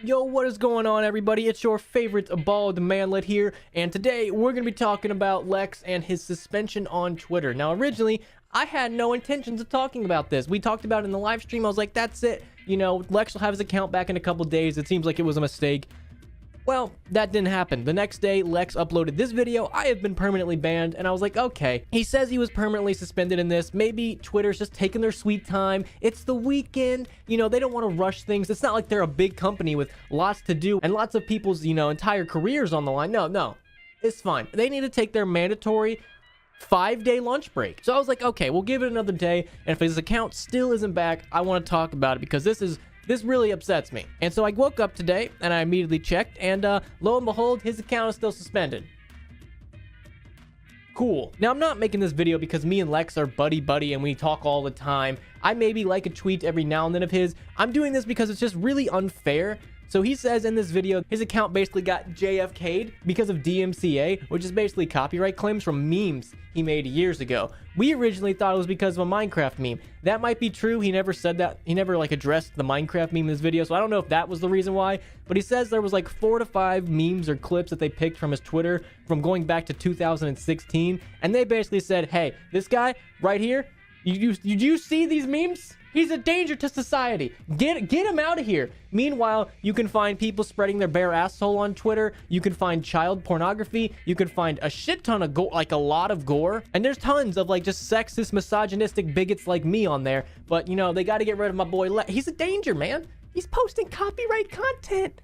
Yo, what is going on, everybody? It's your favorite bald manlet here, and today we're going to be talking about Lex and his suspension on Twitter. Now, originally, I had no intentions of talking about this. We talked about it in the live stream. I was like, that's it. You know, Lex will have his account back in a couple days. It seems like it was a mistake. Well, that didn't happen. The next day, Lex uploaded this video. I have been permanently banned, and I was like, okay. He says he was permanently suspended in this. Maybe Twitter's just taking their sweet time. It's the weekend. You know, they don't want to rush things. It's not like they're a big company with lots to do and lots of people's, you know, entire careers on the line. No. It's fine. They need to take their mandatory 5-day lunch break. So I was like, okay, we'll give it another day. And if his account still isn't back, I want to talk about it because this really upsets me. And so I woke up today and I immediately checked, and lo and behold, his account is still suspended. Cool. Now, I'm not making this video because me and Lex are buddy and we talk all the time. I maybe like a tweet every now and then of his. I'm doing this because it's just really unfair. So he says in this video, his account basically got JFK'd because of DMCA, which is basically copyright claims from memes he made years ago. We originally thought it was because of a Minecraft meme. That might be true. He never said that. He never like addressed the Minecraft meme in this video, so I don't know if that was the reason why. But he says there was like 4 to 5 memes or clips that they picked from his Twitter from going back to 2016, and they basically said, hey, this guy right here, did you see these memes? He's a danger to society. Get him out of here. Meanwhile, you can find people spreading their bare asshole on Twitter. You can find child pornography. You can find a shit ton of gore, like a lot of gore. And there's tons of like just sexist, misogynistic bigots like me on there. But, you know, they got to get rid of my boy He's a danger, man. He's posting copyright content.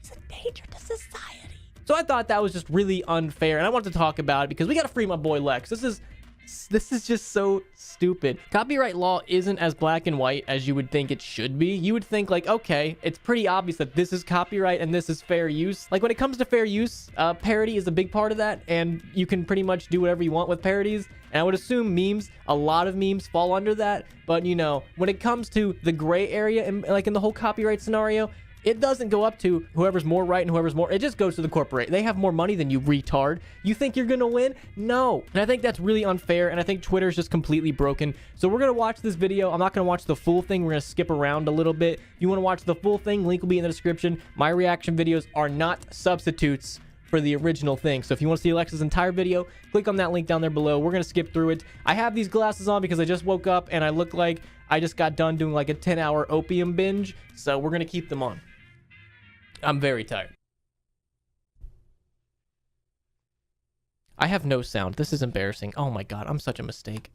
He's a danger to society. So I thought that was just really unfair. And I wanted to talk about it because we got to free my boy Lex. This is just so stupid. Copyright law isn't as black and white as you would think it should be. You would think like, okay, it's pretty obvious that this is copyright and this is fair use. Like when it comes to fair use, parody is a big part of that, and you can pretty much do whatever you want with parodies. And I would assume memes, a lot of memes fall under that. But you know, when it comes to the gray area and like in the whole copyright scenario, it doesn't go up to whoever's more right and whoever's more. It just goes to the corporate. They have more money than you, retard. You think you're gonna win? No. And I think that's really unfair, and I think Twitter's just completely broken. So we're gonna watch this video. I'm not gonna watch the full thing. We're gonna skip around a little bit. If you want to watch the full thing, link will be in the description. My reaction videos are not substitutes for the original thing. So if you want to see Alexa's entire video, click on that link down there below. We're gonna skip through it. I have these glasses on because I just woke up and I look like I just got done doing like a 10-hour opium binge. So we're gonna keep them on. I'm very tired. I have no sound. This is embarrassing. Oh my god, I'm such a mistake.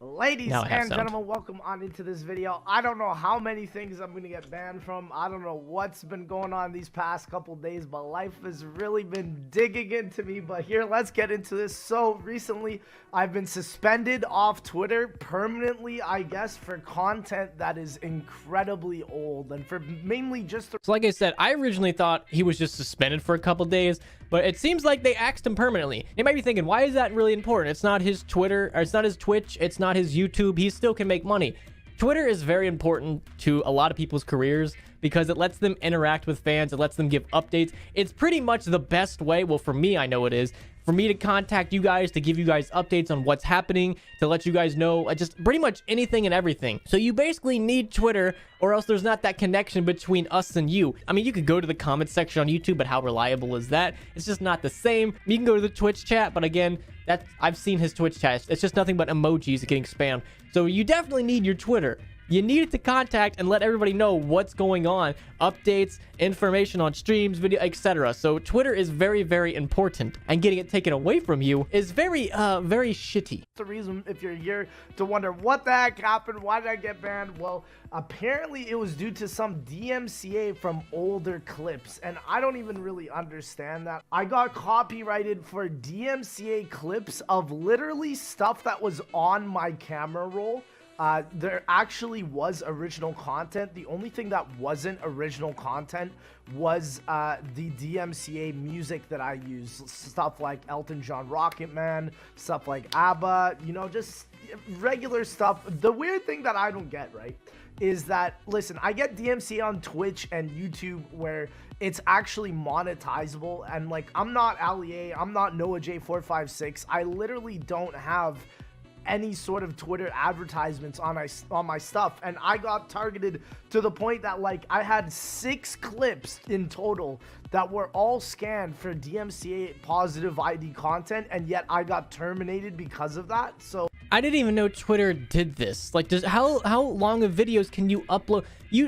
Ladies and gentlemen, welcome on into this video. I don't know how many things I'm going to get banned from. I don't know what's been going on these past couple days, but life has really been digging into me. But here, let's get into this. So recently, I've been suspended off Twitter permanently, I guess, for content that is incredibly old and for mainly just... So like I said, I originally thought he was just suspended for a couple days, but it seems like they axed him permanently. You might be thinking, why is that really important? It's not his Twitter, or it's not his Twitch, it's not his YouTube. He still can make money. Twitter is very important to a lot of people's careers because it lets them interact with fans. It lets them give updates. It's pretty much the best way. Well, for me, I know it is. For me to contact you guys, to give you guys updates on what's happening, to let you guys know just pretty much anything and everything. So you basically need Twitter, or else there's not that connection between us and you. I mean, you could go to the comment section on YouTube, but how reliable is that? It's just not the same. You can go to the Twitch chat, but again, I've seen his Twitch chat. It's just nothing but emojis getting spammed. So you definitely need your Twitter. You need it to contact and let everybody know what's going on, updates, information on streams, video, etc. So Twitter is very, very important, and getting it taken away from you is very shitty. The reason, if you're here to wonder what the heck happened, why did I get banned? Well, apparently it was due to some DMCA from older clips, and I don't even really understand that. I got copyrighted for DMCA clips of literally stuff that was on my camera roll. There actually was original content. The only thing that wasn't original content was the DMCA music that I use. Stuff like Elton John Rocket Man, stuff like ABBA, you know, just regular stuff. The weird thing that I don't get, right, is that, listen, I get DMCA on Twitch and YouTube where it's actually monetizable, and like, I'm not Ali A, I'm not Noah J456. I literally don't have any sort of Twitter advertisements on my stuff, and I got targeted to the point that like I had 6 clips in total that were all scanned for DMCA positive ID content, and yet I got terminated because of that. So I didn't even know Twitter did this. Like, how long of videos can you upload?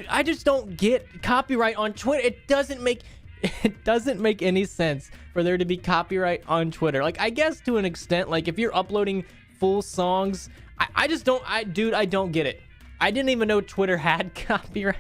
I just don't get copyright on Twitter. It doesn't make any sense for there to be copyright on Twitter. Like, I guess to an extent, like if you're uploading full songs, I just don't, dude, I don't get it. I didn't even know Twitter had copyright.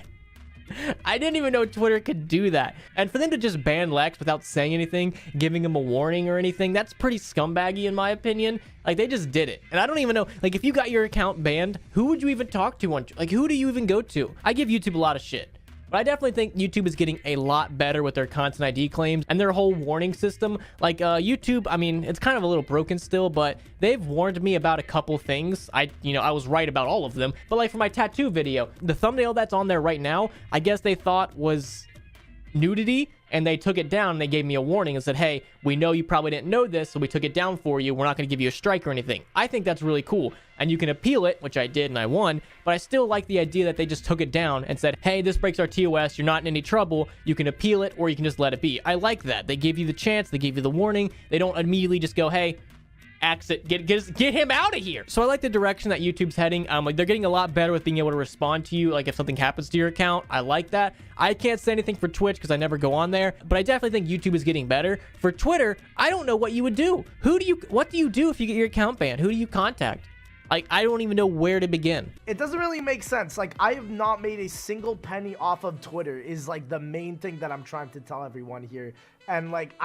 I didn't even know Twitter could do that. And for them to just ban Lex without saying anything, giving him a warning or anything, that's pretty scumbaggy in my opinion. Like, they just did it. And I don't even know, like, if you got your account banned, who would you even talk to on, like, who do you even go to? I give YouTube a lot of shit. But I definitely think YouTube is getting a lot better with their content ID claims and their whole warning system. Like YouTube, I mean, it's kind of a little broken still, but they've warned me about a couple things. I was right about all of them. But like for my tattoo video, the thumbnail that's on there right now, I guess they thought was nudity, and they took it down and they gave me a warning and said, hey, we know you probably didn't know this, so we took it down for you. We're not going to give you a strike or anything. I think that's really cool, and you can appeal it, which I did and I won, but I still like the idea that they just took it down and said, hey, this breaks our TOS, you're not in any trouble, you can appeal it or you can just let it be. I like that. They give you the chance, they give you the warning. They don't immediately just go, hey, exit, get him out of here. So I like the direction that YouTube's heading. Like, they're getting a lot better with being able to respond to you, like if something happens to your account. I like that. I can't say anything for Twitch because I never go on there, but I definitely think YouTube is getting better. For Twitter, I don't know what you would do. What do you do if you get your account banned? Who do you contact? Like, I don't even know where to begin. It doesn't really make sense. Like, I have not made a single penny off of Twitter is like the main thing that I'm trying to tell everyone here. And like,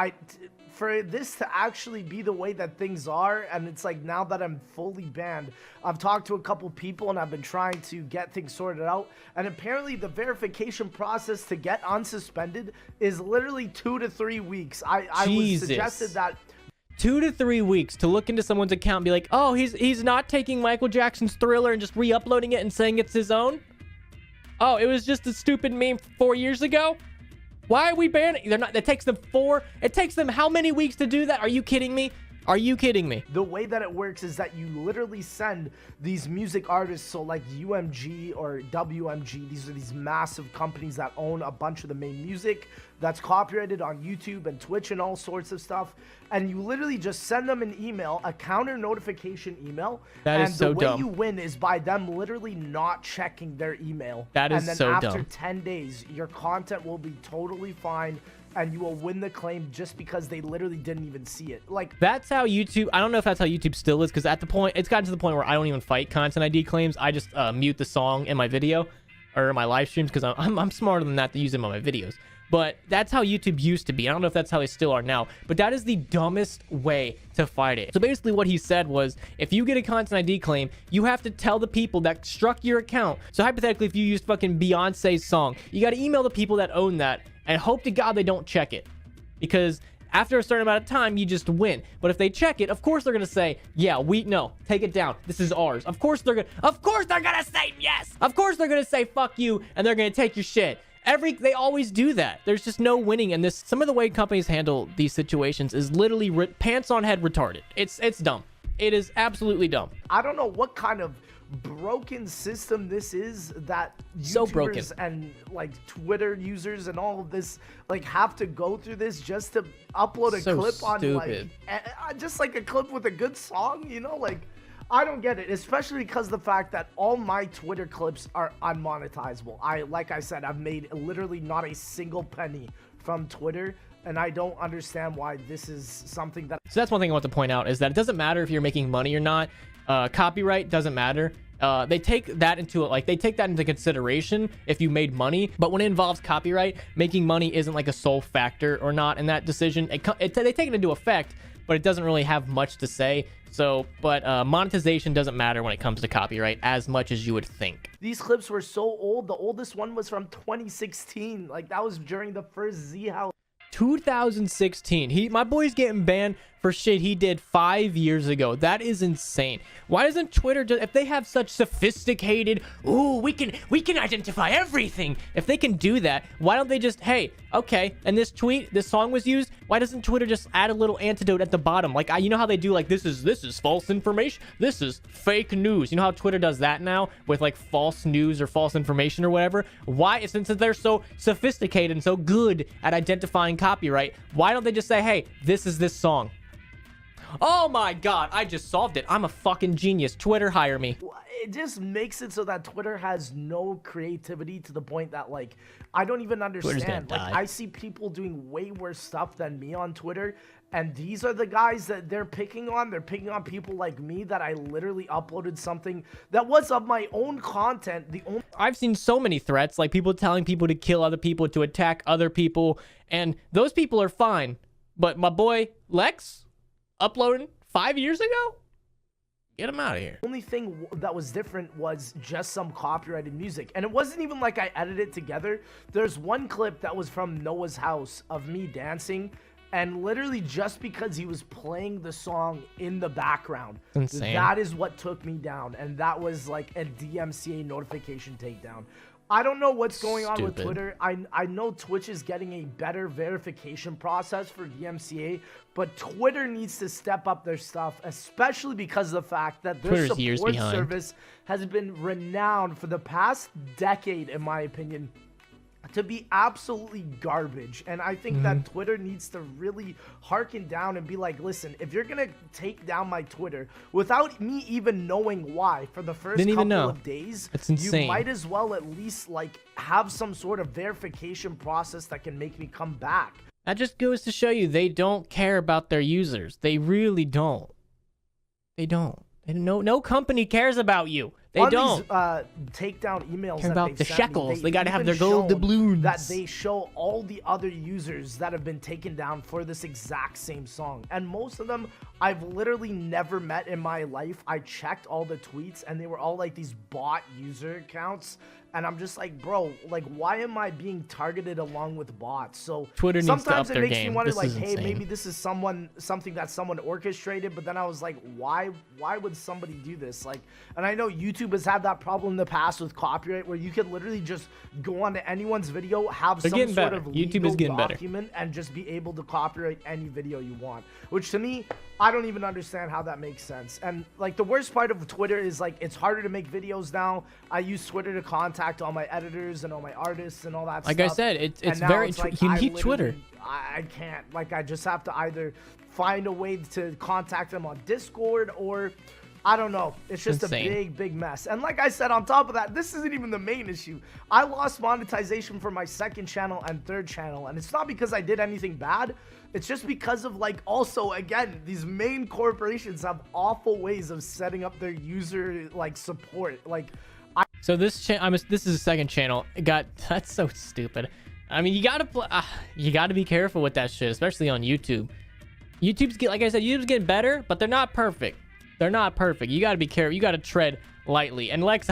for this to actually be the way that things are, and it's like now that I'm fully banned, I've talked to a couple people and I've been trying to get things sorted out. And apparently the verification process to get unsuspended is literally 2 to 3 weeks. I was suggested that 2 to 3 weeks to look into someone's account and be like, oh, he's not taking Michael Jackson's Thriller and just re-uploading it and saying it's his own. Oh, it was just a stupid meme 4 years ago. Why are we banning? They're not. It takes them how many weeks to do that? Are you kidding me? Are you kidding me? The way that it works is that you literally send these music artists, so like UMG or WMG, these are these massive companies that own a bunch of the main music that's copyrighted on YouTube and Twitch and all sorts of stuff. And you literally just send them an email, a counter notification email. That is so dumb. And the way you win is by them literally not checking their email. That is so dumb. And then after 10 days, your content will be totally fine and you will win the claim just because they literally didn't even see it. Like, that's how YouTube, I don't know if that's how YouTube still is, because at the point, it's gotten to the point where I don't even fight content ID claims. I just mute the song in my video or my live streams because I'm smarter than that to use them on my videos. But that's how YouTube used to be. I don't know if that's how they still are now, but that is the dumbest way to fight it. So basically what he said was, if you get a content ID claim, you have to tell the people that struck your account. So hypothetically, if you used fucking Beyonce's song, you got to email the people that own that and hope to God they don't check it, because after a certain amount of time, you just win. But if they check it, of course they're gonna say, yeah, no, take it down, this is ours. Of course they're gonna say yes. Of course they're gonna say fuck you, and they're gonna take your shit. They always do that. There's just no winning in this. Some of the way companies handle these situations is literally pants on head retarded. It's dumb. It is absolutely dumb. I don't know what kind of broken system this is that YouTubers so broken and like Twitter users and all of this like have to go through this just to upload a clip on like just like a clip with a good song, you know? Like, I don't get it, especially because the fact that all my Twitter clips are unmonetizable. Like I said, I've made literally not a single penny from Twitter, and I don't understand why this is something that... So that's one thing I want to point out, is that it doesn't matter if you're making money or not. Copyright doesn't matter. They take that into consideration if you made money, but when it involves copyright, making money isn't like a sole factor or not in that decision. They take it into effect, but it doesn't really have much to say. So, but monetization doesn't matter when it comes to copyright as much as you would think. These clips were so old. The oldest one was from 2016. Like, that was during the first Z House. 2016. My boy's getting banned for shit he did 5 years ago. That is insane. Why doesn't Twitter just, if they have such sophisticated, ooh, we can identify everything. If they can do that, why don't they just, hey, okay, and this tweet, this song was used, why doesn't Twitter just add a little antidote at the bottom? Like, you know how they do, like, this is false information, this is fake news. You know how Twitter does that now with like false news or false information or whatever? Why, since they're so sophisticated and so good at identifying copyright, why don't they just say, hey, this is this song? Oh my god, I just solved it. I'm a fucking genius. Twitter, hire me. It just makes it so that Twitter has no creativity to the point that, like, I don't even understand. Like, I see people doing way worse stuff than me on Twitter, and these are the guys that they're picking on. They're picking on people like me that I literally uploaded something that was of my own content. I've seen so many threats, like people telling people to kill other people, to attack other people, and those people are fine. But my boy Lex, uploading 5 years ago? Get him out of here. The only thing that was different was just some copyrighted music. And it wasn't even like I edited it together. There's one clip that was from Noah's house of me dancing. And literally just because he was playing the song in the background. Insane. That is what took me down. And that was like a DMCA notification takedown. I don't know what's going on with Twitter. I know Twitch is getting a better verification process for DMCA, but Twitter needs to step up their stuff, especially because of the fact that their support service has been renowned for the past decade, in my opinion, to be absolutely garbage. And I think that Twitter needs to really hearken down and be like, listen, if you're gonna take down my Twitter without me even knowing why for the first couple of days, you might as well at least like have some sort of verification process that can make me come back. That just goes to show you they don't care about their users. They really don't. They don't. No company cares about you. They don't. These, takedown emails care about the shekels. They gotta have their gold doubloons. That they show all the other users that have been taken down for this exact same song, and most of them I've literally never met in my life. I checked all the tweets, and they were all like these bot user accounts. And I'm just like, bro, like, why am I being targeted along with bots? So Twitter needs to up their game. Sometimes it makes me wonder, like, hey, insane. maybe this is something that someone orchestrated. But then I was like, why would somebody do this? Like, and I know YouTube has had that problem in the past with copyright, where you could literally just go onto anyone's video, have some sort of legal document, and just be able to copyright any video you want. Which to me, I don't even understand how that makes sense. And like the worst part of Twitter is like it's harder to make videos now. I use Twitter to contact all my editors and all my artists and all that stuff. Like I said, it's very you need Twitter. I can't. Like I just have to either find a way to contact them on Discord or I don't know. It's just a big mess. And like I said, on top of that, this isn't even the main issue. I lost monetization for my second channel and third channel. And it's not because I did anything bad. It's just because of, like, also, again, these main corporations have awful ways of setting up their user, like, support. Like, so this is a second channel. That's so stupid. I mean, you gotta be careful with that shit, especially on YouTube. Like I said, YouTube's getting better, but they're not perfect. They're not perfect. You gotta be careful. You gotta tread lightly. And Lex,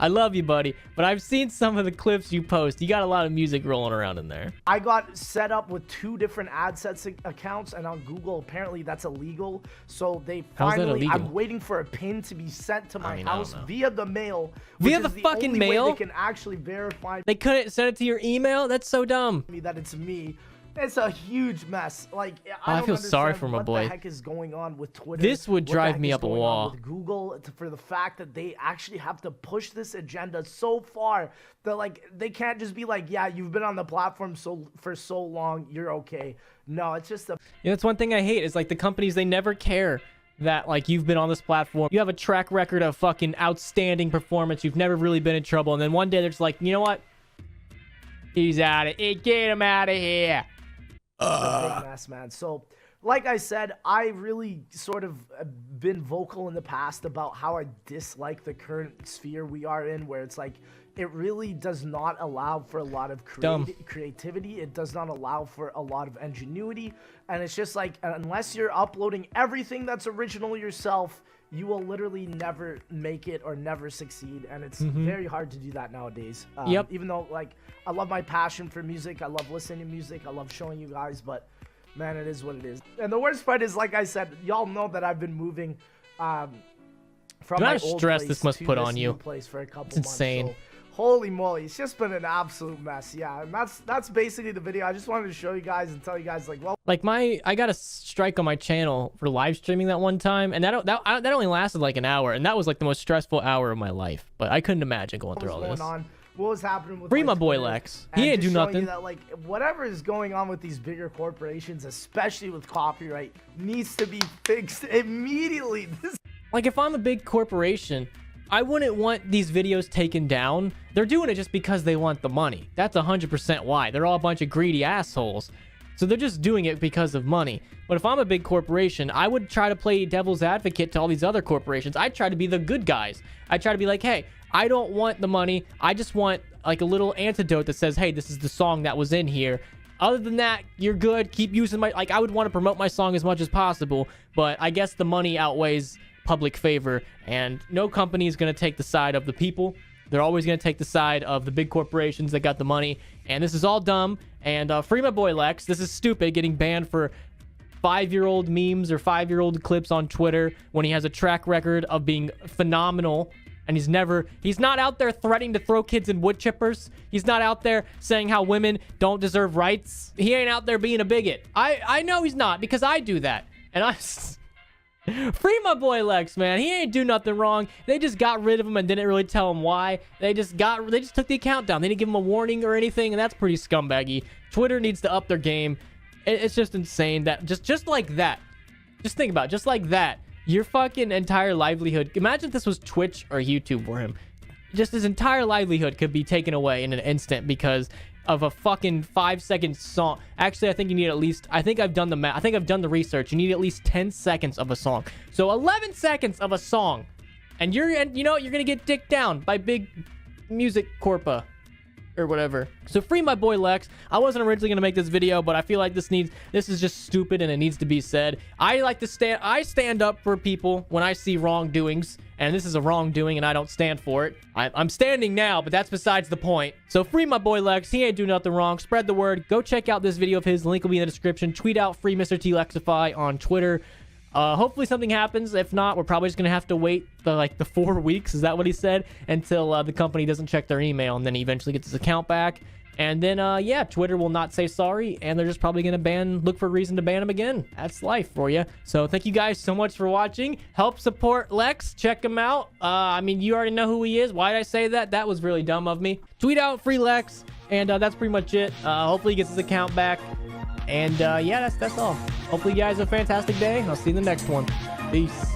I love you, buddy, but I've seen some of the clips you post. You got a lot of music rolling around in there. I got set up with 2 different AdSense accounts, and on Google, apparently that's illegal. So they finally, I'm waiting for a pin to be sent to my house via the mail. Via the fucking mail? They can actually verify. They couldn't send it to your email? That's so dumb. That it's me. It's a huge mess. Like, I feel sorry for my boy. What the heck is going on with Twitter? This would drive me up a wall. With Google, for the fact that they actually have to push this agenda so far that, like, they can't just be like, yeah, you've been on the platform for so long, you're okay. No, it's just that's one thing I hate is like the companies, they never care that like you've been on this platform, you have a track record of fucking outstanding performance, you've never really been in trouble, and then one day they're just like, you know what? He's out of it. Get him out of here. It's a big mess, man. So, like I said, I really sort of been vocal in the past about how I dislike the current sphere we are in, where it's like it really does not allow for a lot of creativity. It does not allow for a lot of ingenuity, and it's just like unless you're uploading everything that's original yourself, you will literally never make it or never succeed, and it's very hard to do that nowadays. Even though, like, I love my passion for music, I love listening to music, I love showing you guys, but man, it is what it is. And the worst part is, like I said, y'all know that I've been moving from my old stress place this must to put this on new you. place for a couple It's months. insane. So, holy moly, it's just been an absolute mess. Yeah, and that's basically the video. I just wanted to show you guys and tell you guys, like, well, Like I got a strike on my channel for live streaming that one time, and that only lasted like an hour, and that was like the most stressful hour of my life. But I couldn't imagine going through all what was this. going on, what was happening with Free my my boy Twitter, Lex. and He ain't just do showing nothing. you that, like, whatever is going on with these bigger corporations, especially with copyright, needs to be fixed immediately. Like, if I'm a big corporation, I wouldn't want these videos taken down. They're doing it just because they want the money. That's 100% why. They're all a bunch of greedy assholes. So they're just doing it because of money. But if I'm a big corporation, I would try to play devil's advocate to all these other corporations. I'd try to be the good guys. I'd try to be like, hey, I don't want the money. I just want like a little antidote that says, hey, this is the song that was in here. Other than that, you're good. Keep using my... Like, I would want to promote my song as much as possible. But I guess the money outweighs public favor, and no company is going to take the side of the people. They're always going to take the side of the big corporations that got the money, and this is all dumb. And free my boy Lex. This is stupid, getting banned for 5-year-old memes or 5-year-old clips on Twitter when he has a track record of being phenomenal. And he's not out there threatening to throw kids in wood chippers. He's not out there saying how women don't deserve rights. He ain't out there being a bigot. I know he's not, because I do that. And free my boy Lex, man. He ain't do nothing wrong. They just got rid of him and didn't really tell him why. They just took the account down. They didn't give him a warning or anything, and that's pretty scumbaggy. Twitter needs to up their game. It's just insane that just like that. Just think about it, just like that. Your fucking entire livelihood. Imagine if this was Twitch or YouTube for him. Just his entire livelihood could be taken away in an instant because of a fucking 5-second song. Actually, I think you need at least... I think I've done the math. I think I've done the research. You need at least 10 seconds of a song. So 11 seconds of a song. And you're gonna get dicked down by big music corpa or whatever. So free my boy Lex. I wasn't originally gonna make this video, but I feel like this is just stupid and it needs to be said. I stand up for people when I see wrongdoings, and this is a wrongdoing and I don't stand for it. I'm standing now, but that's besides the point. So free my boy Lex. He ain't do nothing wrong. Spread the word. Go check out this video of his. The link will be in the description. Tweet out free MrTLexify on Twitter. Hopefully something happens. If not, we're probably just gonna have to wait the 4 weeks, is that what he said, until the company doesn't check their email, and then he eventually gets his account back. And then yeah, Twitter will not say sorry, and they're just probably gonna look for a reason to ban him again. That's life for you. So thank you guys so much for watching. Help support Lex. Check him out. I mean, you already know who he is. Why did I say that? That was really dumb of me. Tweet out free Lex, and that's pretty much it. Hopefully he gets his account back. And yeah, that's all. Hopefully you guys have a fantastic day, and I'll see you in the next one. Peace.